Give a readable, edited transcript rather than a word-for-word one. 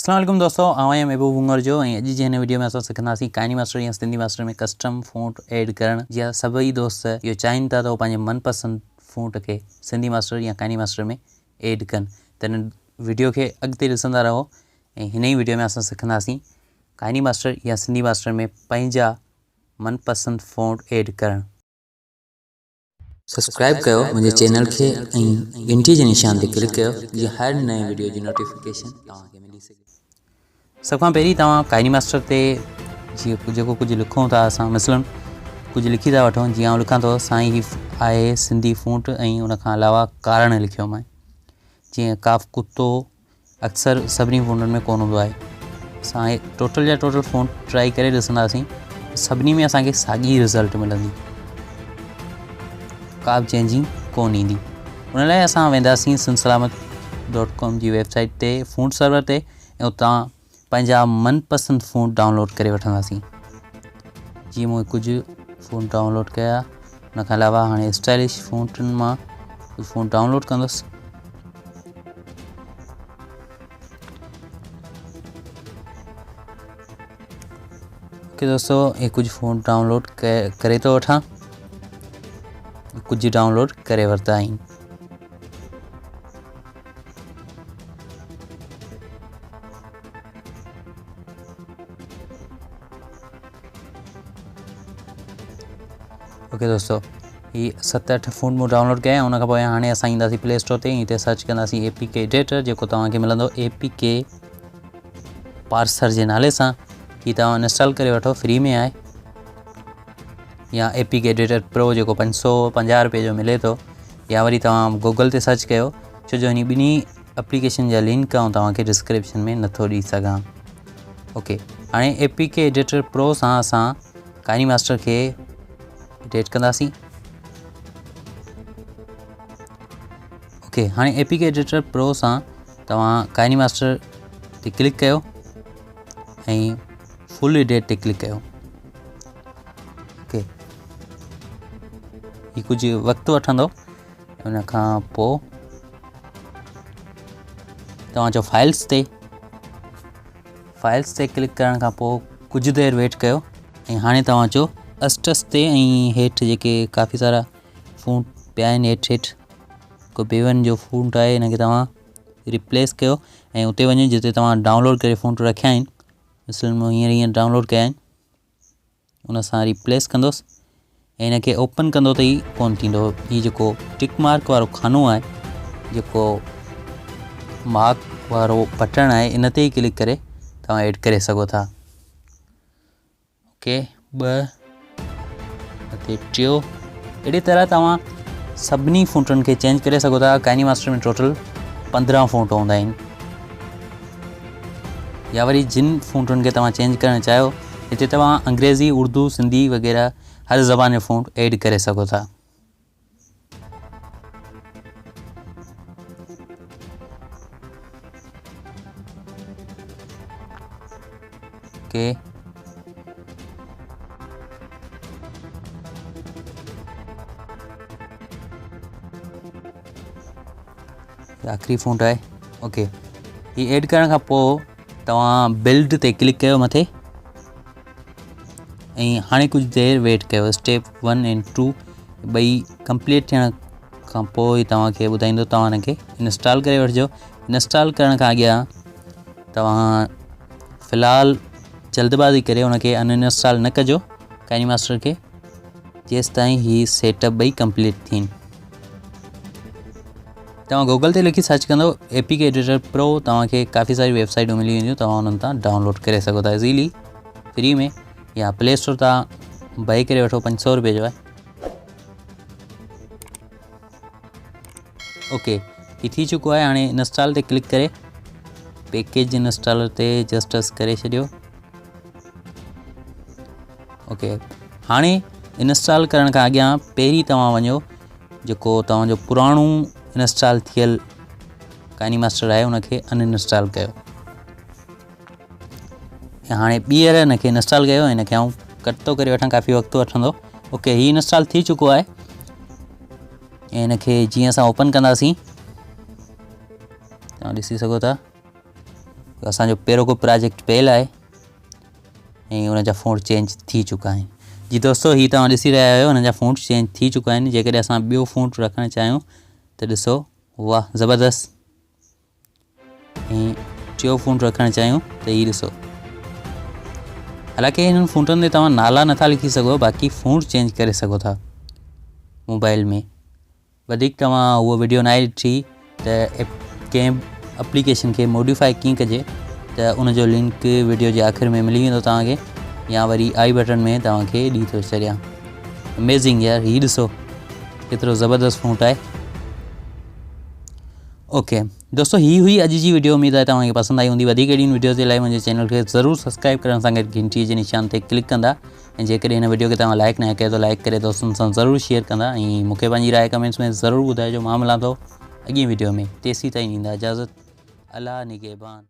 अस्सलाम वालेकुम दोस्तों, आवां महबूब उमर जो अॼु जी हिन वीडियो में असां सिखंदासीं काइनी मास्टर या सिंधी मास्टर में कस्टम फ़ॉन्ट ऐड करण। जीअं सभई दोस्त इहो चाहिनि था त उहो पंहिंजे मनपसंद फ़ॉन्ट खे सिंधी मास्टर या काइनी मास्टर में ऐड कनि, त हिन वीडियो खे अॻिते ॾिसंदा रहो। ऐं हिन ई वीडियो में असां सिखंदासीं काइनी मास्टर या सिंधी मास्टर में पंहिंजा मनपसंद फ़ॉन्ट ऐड करण। सब्सक्राइब कयो मुंहिंजे चैनल खे ऐं घंटी जे निशान ते क्लिक कयो जीअं हर नए वीडियो जी नोटिफिकेशन तव्हांखे मिली सघे। सभ खां पहिरीं तव्हां काइनी मास्टर ते जेको कुझु लिखूं था, असां मिसलन कुझु लिखी था वठूं। जीअं आउं लिखां थो साईं ही आहे सिंधी फ़ॉन्ट ऐं उन खां अलावा कारण लिखियो मां। जीअं काफ़ कुतो अक्सर सभिनी फ़ॉन्टनि में कोन हूंदो आहे। असां टोटल जा टोटल फ़ॉन्ट ट्राई करे ॾिसंदासीं, सभिनी में असांखे साॻी रिज़ल्ट मिलंदी, का बि चेंजिंग कोन ईंदी। उन लाइ असां वेंदासीं sinsalamat.com जी वेबसाइट ते, फ़ॉन्ट सर्वर ते, ऐं उतां पंहिंजा मनपसंद फ़ॉन्ट डाउनलोड करे वठंदासीं। जीअं मूं कुझु फ़ॉन्ट डाउनलोड कया, उन खां अलावा हाणे स्टाइलिश फ़ॉन्टनि मां कुझु फ़ॉन्ट डाउनलोड कंदुसि। ओके दोस्तों, ये कुछ फ़ॉन्ट डाउनलोड करे तो वठां, कुछ डाउनलोड करे वरता आहिनि। ओके दोस्तों, ये 7-8 फ़ॉन्ट मूं डाउनलोड कया। उन खां पोइ हाणे असां ईंदासीं प्ले स्टोर ते, हिते सर्च कंदासीं APK एडिटर, जेको तव्हांखे मिलंदो APK पार्सर जे नाले सां। ही तव्हां इंस्टॉल करे वठो, फ्री में आहे। या APK एडिटर प्रो जेको 550 रुपए जो मिले थो, या वरी तव्हां गूगल ते सर्च कयो, छो जो हिन ॿिन्ही एप्लीकेशन जा लिंक आउं तव्हांखे डिस्क्रिप्शन में नथो ॾेई सघां। ओके, हाणे APK एडिटर प्रो सां असां काइनी मास्टर खे एडिट कंदासीं। ओके, हाणे APK एडिटर प्रो सां तव्हां काइनी मास्टर ते क्लिक कयो ऐं फुल एडिट ते क्लिक कयो। ओके, ही कुझु वक़्तु वठंदो। उन खां पोइ तव्हांजो फाइल्स ते क्लिक करण खां पोइ कुझु देरि वेट कयो। ऐं हाणे तव्हांजो अस्टस ते ऐं हेठि जेके काफ़ी सारा फ़ॉन्ट पिया आहिनि, हेठि को B1 जो फ़ॉन्ट आहे, हिन खे तव्हां रिप्लेस कयो ऐं उते वञो जिते तव्हां डाउनलोड करे फ़ॉन्ट रखिया आहिनि। मिसल मूं हींअर डाउनलोड कया आहिनि, उन सां रिप्लेस कंदुसि ऐं हिन खे ओपन कंदो त ही कोन थींदो। ही जेको टिक मार्क वारो खानो आहे, जेको मार्क वारो बटण आहे, इन ते ई क्लिक करे तव्हां ऐड करे सघो था। ओके, 2 ते 3 अहिड़ी तरह तव्हां सभिनी फ़ॉन्टनि खे चेंज करे सघो था। काइनी मास्टर में टोटल 15 फ़ॉन्ट हूंदा आहिनि। या वरी जिन फ़ॉन्टनि खे तव्हां चेंज करणु चाहियो, हिते तव्हां अंग्रेज़ी, उर्दू, सिंधी वग़ैरह हर ज़बान जो फ़ॉन्ट ऐड करे सघो था। ओके, आखिरी फ़ॉन्ट आहे। ओके, ही ऐड करण खां पोइ तव्हां बिल्ड ते क्लिक कयो मथे, ऐं हाणे कुझु देरि वेट कयो। स्टेप 1 ऐं 2 ॿई कंप्लीट थियण खां पोइ तव्हांखे ॿुधाईंदो, तव्हां हिन खे इंस्टॉल करे वठिजो। इंस्टॉल करण खां अॻियां तव्हां फ़िलहालु जल्दबाज़ी करे हुनखे अनइंस्टॉल न कजो, काइनी मास्टर खे, जेसि ताईं ही सेटअप ॿई कंप्लीट थियनि। तव्हां गूगल ते लिखी सर्च कंदो APK एडिटर प्रो, तव्हांखे काफ़ी सारी वेबसाइटूं मिली वेंदियूं, तव्हां उन्हनि तां डाउनलोड करे सघो था इज़ीली, फ्री में। या प्ले स्टोर तां बाई करे वठो, 500 रुपए जो आहे। ओके, ही थी चुको आहे। हाणे इंस्टॉल ते क्लिक करे पैकेज इंस्टॉलर ते जस्टस करे छॾियो। ओके, हाणे इंस्टॉल करण खां अॻियां पहिरीं तव्हां वञो, जेको तव्हांजो पुराणो इंस्टॉल थियल काइनी मास्टर आहे, उनखे अनइंस्टॉल कयो। ऐं हाणे ॿीहर हिन खे इंस्टॉल कयो। हिन खे आउं कट थो करे वठां, काफ़ी वक़्तु वठंदो। ओके, ही इंस्टॉल थी चुको आहे। ऐं हिन खे जीअं असां ओपन कंदासीं, तव्हां ॾिसी सघो था, असांजो पहिरों को प्रोजेक्ट पयल आहे ऐं उन जा फ़ॉन्ट चेंज थी चुका आहिनि। जी दोस्तों, हीअ तव्हां ॾिसी रहिया आहियो, हुन जा फ़ॉन्ट चेंज थी चुका आहिनि। जेकॾहिं असां ॿियो फ़ॉन्ट रखणु चाहियूं त ॾिसो, वाह ज़बरदस्त। ऐं टियों फ़ॉन्ट रखणु चाहियूं त हीअ ॾिसो। हालांकि हिननि फ़ॉन्टनि ते तव्हां नाला नथा लिखी सघो, बाक़ी फ़ॉन्ट चेंज करे सघो था मोबाइल में। वधीक तव्हां उहो वीडियो न आहे ॾिठी त कंहिं एप्लीकेशन खे मॉडिफाई कीअं कजे, त उनजो लिंक वीडियो जे आख़िर में मिली वेंदो तव्हांखे, या वरी आई बटन में तव्हांखे ॾेई थो छॾियां। अमेज़िंग यार, हीअ ॾिसो केतिरो ज़बरदस्त फ़ॉन्ट आहे। ओके दोस्तों, ही हुई अॼु जी वीडियो। उम्मीद आहे तव्हांखे पसंदि आई हूंदी। वधीक अहिड़ियुनि वीडियोज़ जे लाइ मुंहिंजे चैनल खे ज़रूरु सब्सक्राइब करण सां गॾु घंटीअ जे निशान ते क्लिक कंदा। ऐं जेकॾहिं हिन वीडियो खे तव्हां लाइक न कयो त लाइक करे दोस्तनि सां ज़रूरु शेयर कंदा। ऐं मूंखे पंहिंजी राय कमेंट्स में ज़रूरु ॿुधाइजो। मां मिलां थो अॻिए वीडियो में। तेसीं ताईं ॾींदा इजाज़त। अल्लाह निगहबान।